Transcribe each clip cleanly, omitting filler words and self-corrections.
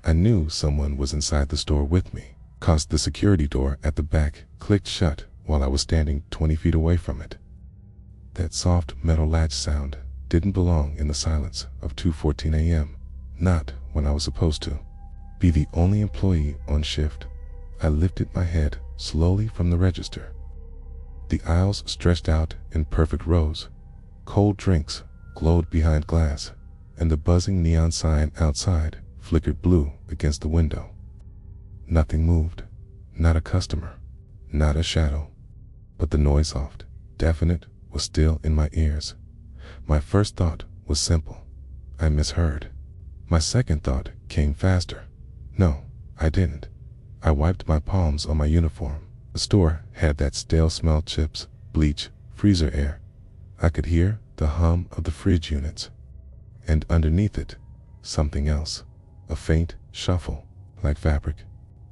I knew someone was inside the store with me, cause the security door at the back clicked shut while I was standing 20 feet away from it. That soft metal latch sound didn't belong in the silence of 2:14 a.m., not when I was supposed to be the only employee on shift. I lifted my head slowly from the register. The aisles stretched out in perfect rows. Cold drinks glowed behind glass, and the buzzing neon sign outside flickered blue against the window. Nothing moved, not a customer, not a shadow, but the noise, soft, definite, was still in my ears. My first thought was simple. I misheard. My second thought came faster. No, I didn't. I wiped my palms on my uniform. The store had that stale smell, chips, bleach, freezer air. I could hear the hum of the fridge units. And underneath it, something else. A faint shuffle, like fabric.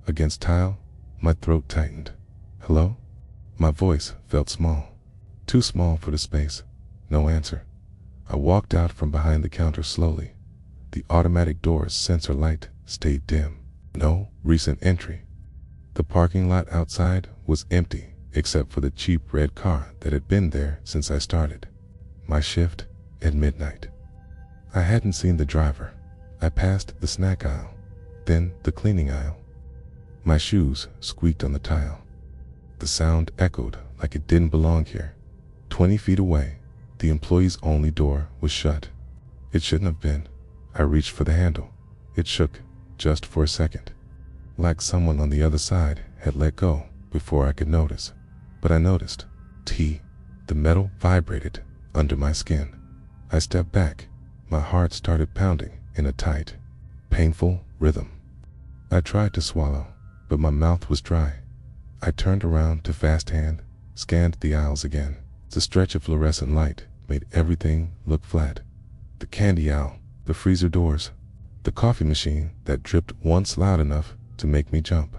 Against tile, my throat tightened. Hello? My voice felt small. Too small for the space. No answer. I walked out from behind the counter slowly. The automatic door's sensor light stayed dim. No recent entry. The parking lot outside was empty except for the cheap red car that had been there since I started my shift at midnight. I hadn't seen the driver. I passed the snack aisle, then the cleaning aisle. My shoes squeaked on the tile. The sound echoed like it didn't belong here. 20 feet away, the employee's only door was shut. It shouldn't have been. I reached for the handle. It shook just for a second, like someone on the other side had let go before I could notice. But I noticed. The metal vibrated under my skin. I stepped back. My heart started pounding in a tight, painful rhythm. I tried to swallow, but my mouth was dry. I turned around to fast hand, scanned the aisles again. The stretch of fluorescent light made everything look flat. The candy aisle, the freezer doors, the coffee machine that dripped once loud enough to make me jump.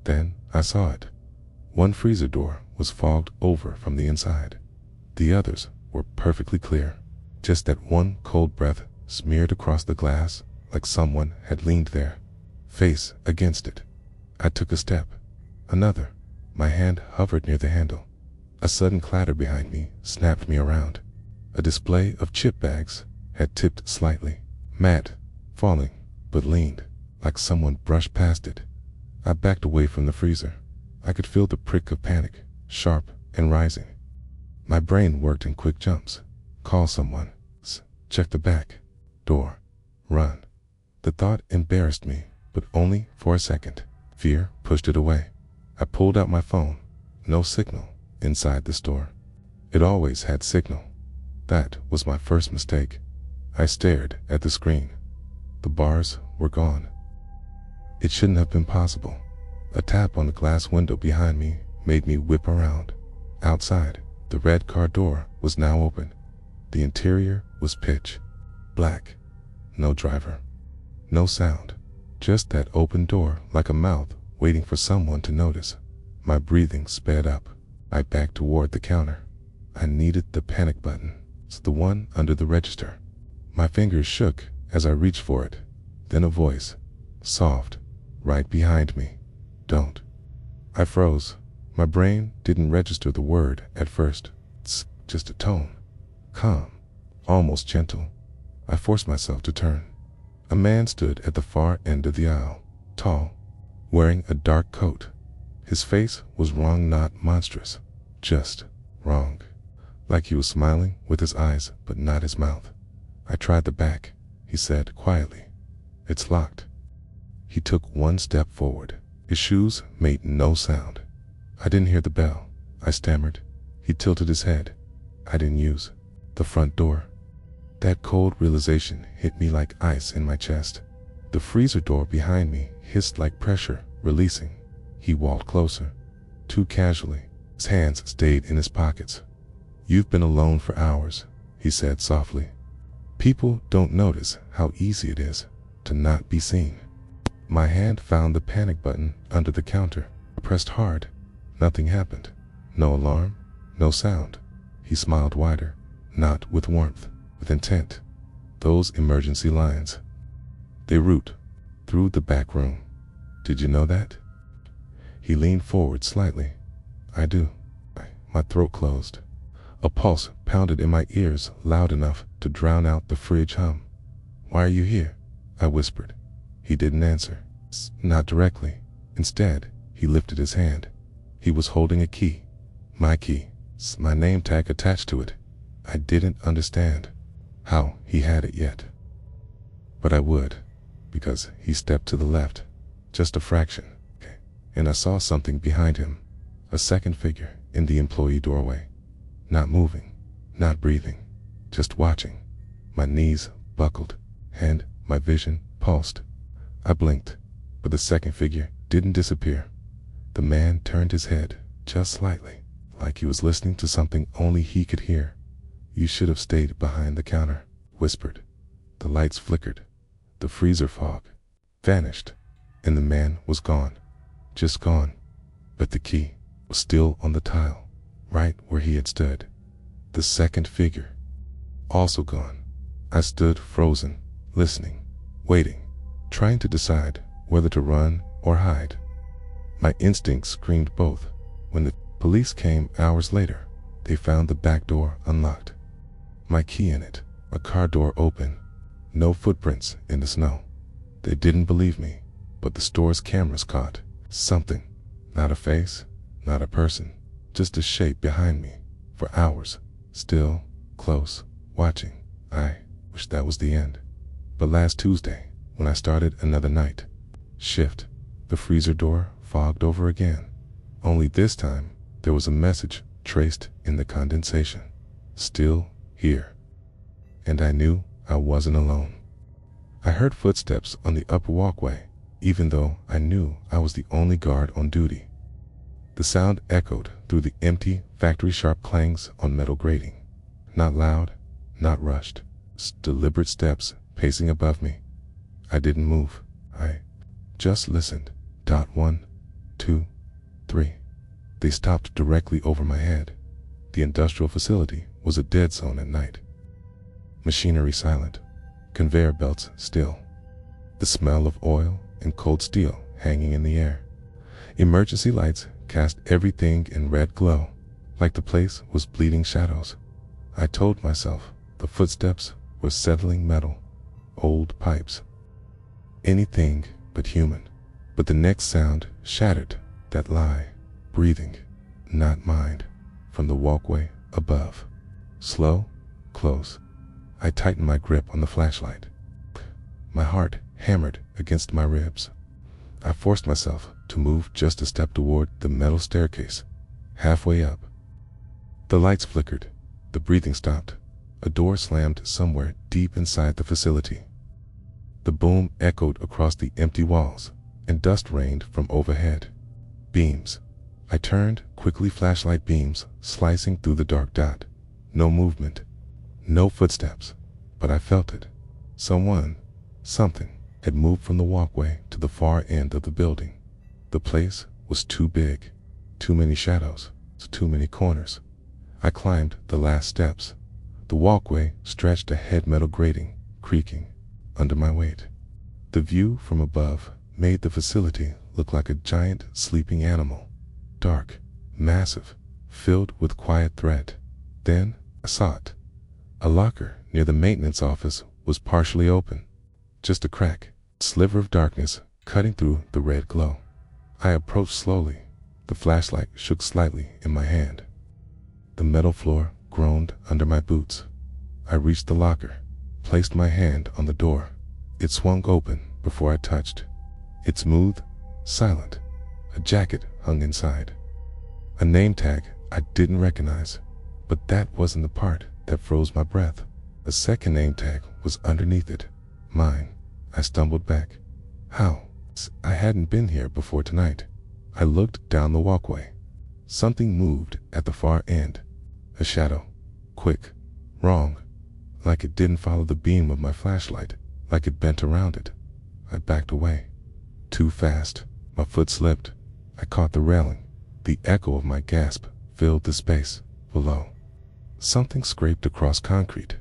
Then I saw it. One freezer door was fogged over from the inside. The others were perfectly clear. Just that one cold breath smeared across the glass like someone had leaned there, face against it. I took a step. Another. My hand hovered near the handle. A sudden clatter behind me snapped me around. A display of chip bags had tipped slightly, matte, falling, but leaned, like someone brushed past it. I backed away from the freezer. I could feel the prick of panic, sharp and rising. My brain worked in quick jumps. Call someone. Check the back door. Run. The thought embarrassed me, but only for a second. Fear pushed it away. I pulled out my phone. No signal inside the store. It always had signal. That was my first mistake. I stared at the screen. The bars were gone. It shouldn't have been possible. A tap on the glass window behind me made me whip around. Outside, the red car door was now open. The interior was pitch black. No driver. No sound. Just that open door like a mouth waiting for someone to notice. My breathing sped up. I backed toward the counter. I needed the panic button. It's the one under the register. My fingers shook as I reached for it. Then a voice, soft, right behind me. Don't. I froze. My brain didn't register the word at first. It's just a tone. Calm, almost gentle. I forced myself to turn. A man stood at the far end of the aisle, tall, wearing a dark coat. His face was wrong, not monstrous, just wrong. Like he was smiling with his eyes, but not his mouth. I tried the back, he said quietly. It's locked. He took one step forward. His shoes made no sound. I didn't hear the bell. I stammered. He tilted his head. I didn't use the front door. That cold realization hit me like ice in my chest. The freezer door behind me hissed like pressure, releasing. He walked closer, too casually. His hands stayed in his pockets. You've been alone for hours, he said softly. People don't notice how easy it is to not be seen. My hand found the panic button under the counter. I pressed hard. Nothing happened. No alarm, no sound. He smiled wider, not with warmth, with intent. Those emergency lines. They root through the back room. Did you know that? He leaned forward slightly. I do. My throat closed. A pulse pounded in my ears loud enough to drown out the fridge hum. Why are you here? I whispered. He didn't answer. Not directly. Instead, he lifted his hand. He was holding a key. My key. My name tag attached to it. I didn't understand how he had it yet. But I would, because he stepped to the left, just a fraction, and I saw something behind him, a second figure in the employee doorway. Not moving, not breathing, just watching. My knees buckled, and my vision pulsed. I blinked, but the second figure didn't disappear. The man turned his head just slightly, like he was listening to something only he could hear. You should have stayed behind the counter, whispered. The lights flickered. The freezer fog vanished, and the man was gone. Just gone. But the key was still on the tile, right where he had stood. The second figure, also gone. I stood frozen, listening, waiting, trying to decide whether to run or hide. My instincts screamed both. When the police came hours later, they found the back door unlocked. My key in it, a car door open, no footprints in the snow. They didn't believe me, but the store's cameras caught something. Not a face, not a person, just a shape behind me. For hours, still, close, watching. I wished that was the end. But last Tuesday, when I started another night shift, the freezer door fogged over again. Only this time, there was a message traced in the condensation. Still here. And I knew I wasn't alone. I heard footsteps on the upper walkway, even though I knew I was the only guard on duty. The sound echoed through the empty, factory-sharp clangs on metal grating. Not loud, not rushed. Deliberate steps pacing above me. I didn't move. I just listened. 1, 2, 3. They stopped directly over my head. The industrial facility was a dead zone at night. Machinery silent, conveyor belts still. The smell of oil and cold steel hanging in the air. Emergency lights cast everything in red glow, like the place was bleeding shadows. I told myself the footsteps were settling metal, old pipes. Anything but human. But the next sound shattered that lie. Breathing, not mind, from the walkway above. Slow, close. I tightened my grip on the flashlight. My heart hammered against my ribs. I forced myself to move just a step toward the metal staircase, halfway up. The lights flickered. The breathing stopped. A door slammed somewhere deep inside the facility. The boom echoed across the empty walls, and dust rained from overhead. Beams. I turned quickly, flashlight beams slicing through the dark dot. No movement. No footsteps. But I felt it. Someone, something, had moved from the walkway to the far end of the building. The place was too big. Too many shadows. Too many corners. I climbed the last steps. The walkway stretched ahead, metal grating, creaking under my weight. The view from above made the facility look like a giant sleeping animal. Dark, massive, filled with quiet threat. Then I saw it. A locker near the maintenance office was partially open. Just a crack, sliver of darkness cutting through the red glow. I approached slowly. The flashlight shook slightly in my hand. The metal floor groaned under my boots. I reached the locker, placed my hand on the door. It swung open before I touched. It smooth, silent. A jacket hung inside. A name tag I didn't recognize, but that wasn't the part that froze my breath. A second name tag was underneath it. Mine. I stumbled back. How? I hadn't been here before tonight. I looked down the walkway. Something moved at the far end. A shadow. Quick. Wrong. Like it didn't follow the beam of my flashlight. Like it bent around it. I backed away. Too fast. My foot slipped. I caught the railing. The echo of my gasp filled the space below. Something scraped across concrete.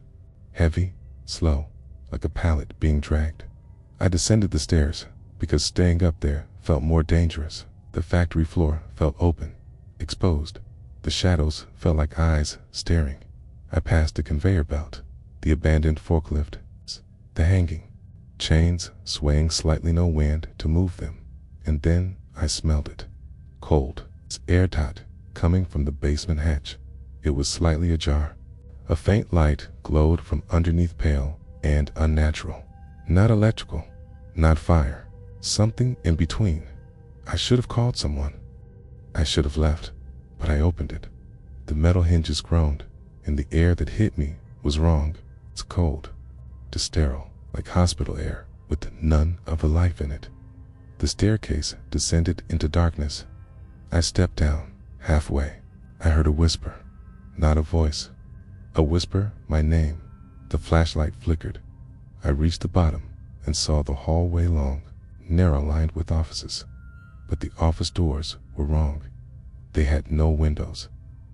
Heavy, slow, like a pallet being dragged. I descended the stairs, because staying up there felt more dangerous. The factory floor felt open, exposed. The shadows felt like eyes staring. I passed the conveyor belt, the abandoned forklift, the hanging chains swaying slightly, no wind to move them. And then I smelled it. Cold. It's airtight, coming from the basement hatch. It was slightly ajar. A faint light glowed from underneath, pale and unnatural. Not electrical, not fire. Something in between. I should have called someone. I should have left, but I opened it. The metal hinges groaned, and the air that hit me was wrong. It's cold, it's sterile, like hospital air, with none of the life in it. The staircase descended into darkness. I stepped down. Halfway, I heard a whisper, not a voice. A whisper, my name. The flashlight flickered. I reached the bottom and saw the hallway long, narrow, lined with offices. But the office doors were wrong. They had no windows.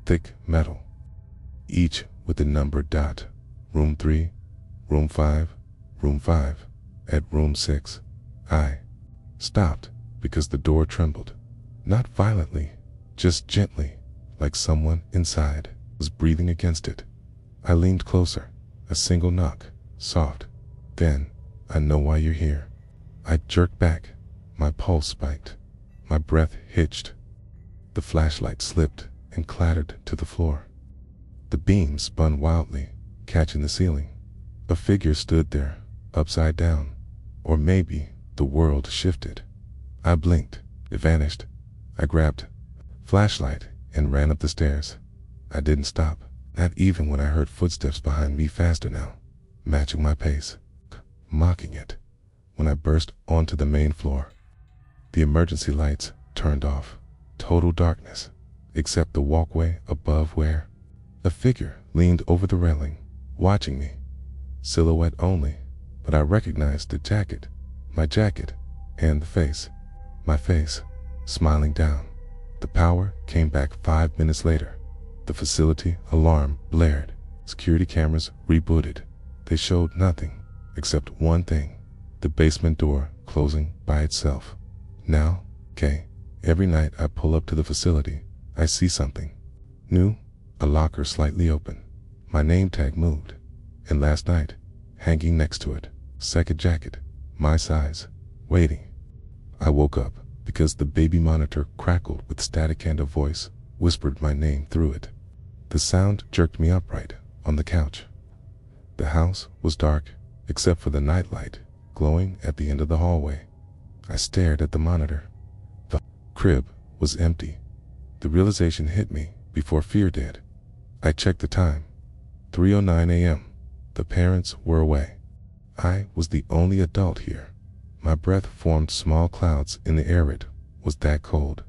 Thick metal, each with a numbered dot. Room 3, room 5, room 5. At room 6, I stopped because the door trembled. Not violently, just gently, like someone inside was breathing against it. I leaned closer. A single knock, soft. Then, I know why you're here. I jerked back. My pulse spiked. My breath hitched. The flashlight slipped and clattered to the floor. The beam spun wildly, catching the ceiling. A figure stood there, upside down. Or maybe the world shifted. I blinked. It vanished. I grabbed flashlight and ran up the stairs. I didn't stop, not even when I heard footsteps behind me, faster now, matching my pace, mocking it. When I burst onto the main floor, the emergency lights turned off. Total darkness, except the walkway above where a figure leaned over the railing, watching me. Silhouette only, but I recognized the jacket, my jacket, and the face. My face, smiling down. The power came back 5 minutes later. The facility alarm blared. Security cameras rebooted. They showed nothing except one thing, the basement door closing by itself. Now, every night I pull up to the facility, I see something new. A locker slightly open. My name tag moved. And last night, hanging next to it, second jacket, my size, waiting. I woke up because the baby monitor crackled with static and a voice whispered my name through it. The sound jerked me upright on the couch. The house was dark, except for the nightlight glowing at the end of the hallway. I stared at the monitor. The crib was empty. The realization hit me before fear did. I checked the time. 3:09 a.m. The parents were away. I was the only adult here. My breath formed small clouds in the air. It was that cold.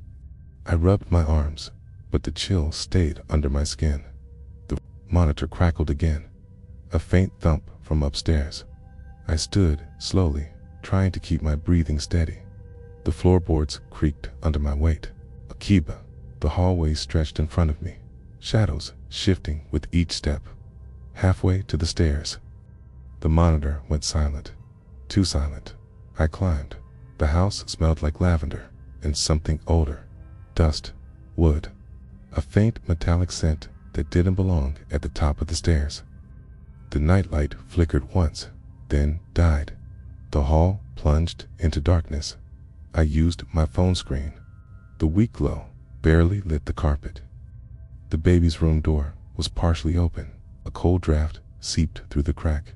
I rubbed my arms, but the chill stayed under my skin. The monitor crackled again. A faint thump from upstairs. I stood slowly, trying to keep my breathing steady. The floorboards creaked under my weight. Akiba. The hallway stretched in front of me, shadows shifting with each step. Halfway to the stairs, the monitor went silent. Too silent. I climbed. The house smelled like lavender and something older. Dust, wood, a faint metallic scent that didn't belong at the top of the stairs. The nightlight flickered once, then died. The hall plunged into darkness. I used my phone screen. The weak glow barely lit the carpet. The baby's room door was partially open. A cold draft seeped through the crack.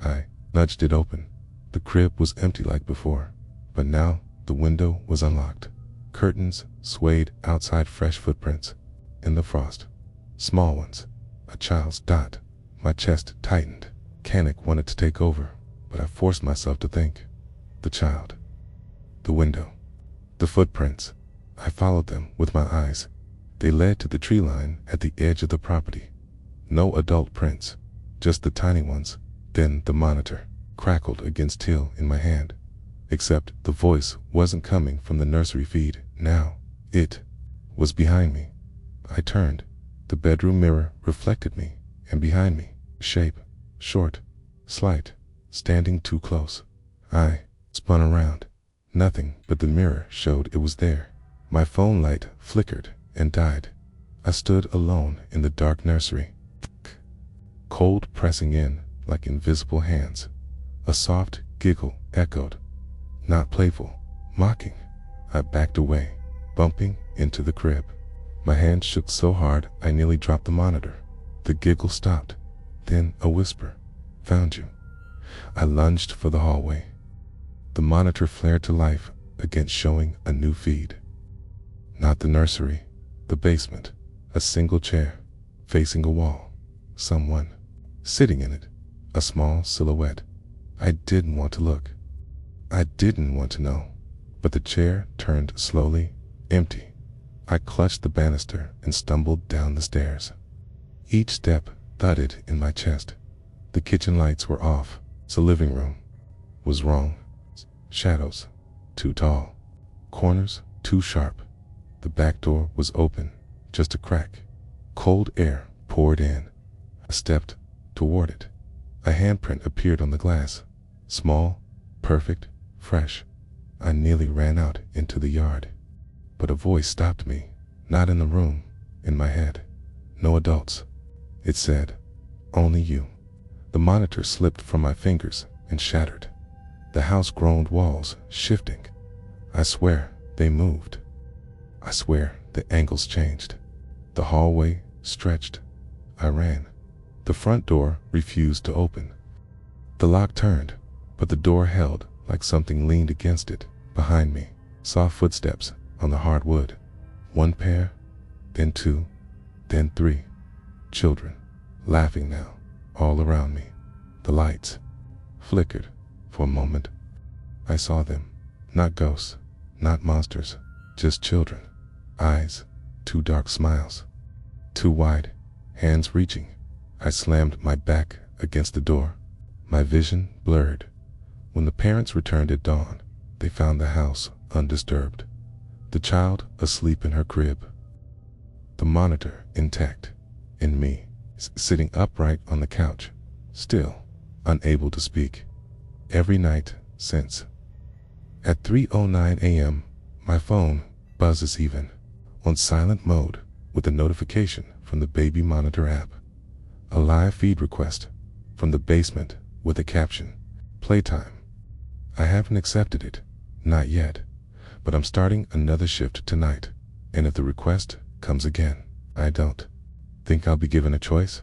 I nudged it open. The crib was empty like before, but now the window was unlocked. Curtains swayed outside, fresh footprints in the frost. Small ones, a child's dot. My chest tightened. Panic wanted to take over, but I forced myself to think. The child. The window. The footprints. I followed them with my eyes. They led to the tree line at the edge of the property. No adult prints, just the tiny ones. Then the monitor crackled against Till in my hand. Except the voice wasn't coming from the nursery feed now. It was behind me. I turned. The bedroom mirror reflected me, and behind me, shape, short, slight, standing too close. I spun around. Nothing but the mirror showed it was there. My phone light flickered and died. I stood alone in the dark nursery, cold pressing in like invisible hands. A soft giggle echoed, not playful, mocking. I backed away, bumping into the crib. My hand shook so hard I nearly dropped the monitor. The giggle stopped. Then a whisper, "Found you." I lunged for the hallway. The monitor flared to life again, showing a new feed. Not the nursery, the basement. A single chair, facing a wall. Someone, sitting in it. A small silhouette. I didn't want to look. I didn't want to know. But the chair turned slowly, empty. I clutched the banister and stumbled down the stairs. Each step thudded in my chest. The kitchen lights were off. The living room was wrong. Shadows, too tall. Corners, too sharp. The back door was open, just a crack. Cold air poured in. I stepped toward it. A handprint appeared on the glass. Small, perfect, fresh. I nearly ran out into the yard. But a voice stopped me, not in the room, in my head. No adults. It said, "Only you." The monitor slipped from my fingers and shattered. The house groaned, walls shifting. I swear they moved. I swear the angles changed. The hallway stretched. I ran. The front door refused to open. The lock turned, but the door held like something leaned against it behind me. Soft footsteps on the hard wood. One pair, then two, then three. Children, laughing now, all around me. The lights flickered for a moment. I saw them, not ghosts, not monsters, just children. Eyes, two dark smiles, too wide, hands reaching. I slammed my back against the door. My vision blurred. When the parents returned at dawn, they found the house undisturbed. The child asleep in her crib. The monitor intact, and me sitting upright on the couch, still unable to speak. Every night since. At 3:09 a.m., my phone buzzes even, on silent mode with a notification from the Baby Monitor app. A live feed request from the basement with a caption, "Playtime." I haven't accepted it, not yet, but I'm starting another shift tonight, and if the request comes again, I don't think I'll be given a choice.